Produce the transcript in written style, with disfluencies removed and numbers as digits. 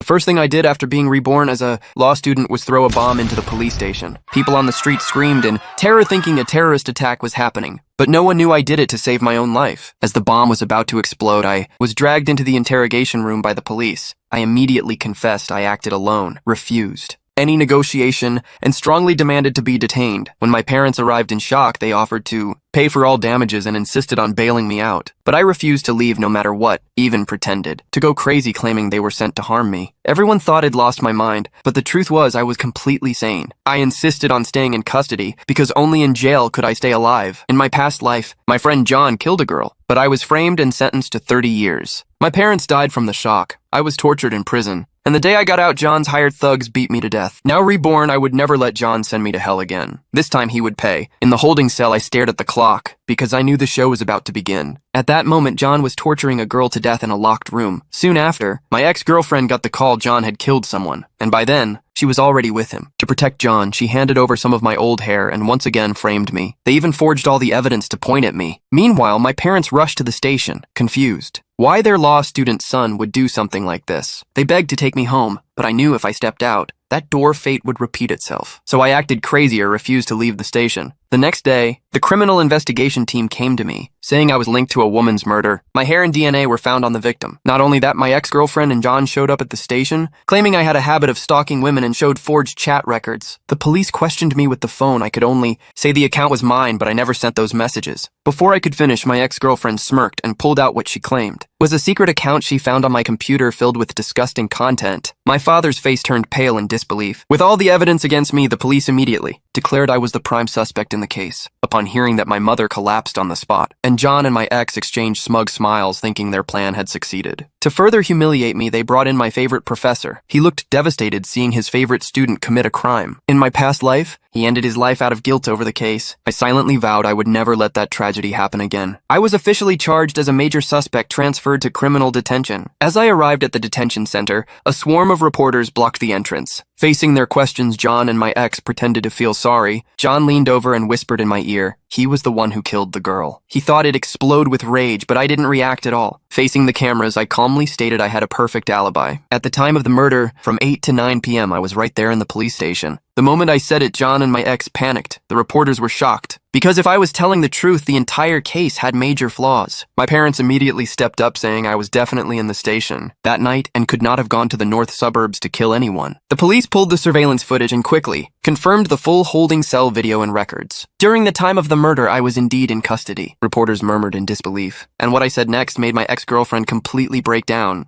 First thing I did after being reborn as a law student was throw a bomb into the police station. People on the street screamed in terror thinking a terrorist attack was happening. But no one knew I did it to save my own life. As the bomb was about to explode, I was dragged into the interrogation room by the police. I immediately confessed I acted alone, refused any negotiation, and strongly demanded to be detained. When my parents arrived in shock, they offered to pay for all damages and insisted on bailing me out. But I refused to leave no matter what, even pretended to go crazy claiming they were sent to harm me. Everyone thought I'd lost my mind, but the truth was I was completely sane. I insisted on staying in custody because only in jail could I stay alive. In my past life, my friend John killed a girl, but I was framed and sentenced to 30 years. My parents died from the shock. I was tortured in prison. And the day I got out, John's hired thugs beat me to death. Now reborn, I would never let John send me to hell again. This time he would pay. In the holding cell, I stared at the clock because I knew the show was about to begin. At that moment, John was torturing a girl to death in a locked room. Soon after, my ex-girlfriend got the call John had killed someone, and by then, she was already with him. To protect John, she handed over some of my old hair and once again framed me. They even forged all the evidence to point at me. Meanwhile, my parents rushed to the station, confused. Why their law student son would do something like this. They begged to take me home, but I knew if I stepped out, that door fate would repeat itself. So I acted crazy or refused to leave the station. The next day, the criminal investigation team came to me, saying I was linked to a woman's murder. My hair and DNA were found on the victim. Not only that, my ex-girlfriend and John showed up at the station, claiming I had a habit of stalking women and showed forged chat records. The police questioned me with the phone. I could only say the account was mine, but I never sent those messages. Before I could finish, my ex-girlfriend smirked and pulled out what she claimed. It was a secret account she found on my computer filled with disgusting content. My father's face turned pale in disbelief. With all the evidence against me, the police immediately declared I was the prime suspect in the case. Upon hearing that my mother collapsed on the spot, and John and my ex exchanged smug smiles thinking their plan had succeeded. To further humiliate me, they brought in my favorite professor. He looked devastated seeing his favorite student commit a crime. In my past life, he ended his life out of guilt over the case. I silently vowed I would never let that tragedy happen again. I was officially charged as a major suspect transferred to criminal detention. As I arrived at the detention center, a swarm of reporters blocked the entrance. Facing their questions, John and my ex pretended to feel sorry. John leaned over and whispered in my ear. He was the one who killed the girl. He thought it'd explode with rage, but I didn't react at all. Facing the cameras, I calmly stated I had a perfect alibi. At the time of the murder, from 8 to 9 p.m., I was right there in the police station. The moment I said it, John and my ex panicked. The reporters were shocked. Because if I was telling the truth, the entire case had major flaws. My parents immediately stepped up saying I was definitely in the station that night and could not have gone to the north suburbs to kill anyone. The police pulled the surveillance footage and quickly confirmed the full holding cell video and records. During the time of the murder, I was indeed in custody. Reporters murmured in disbelief. And what I said next made my ex-girlfriend completely break down.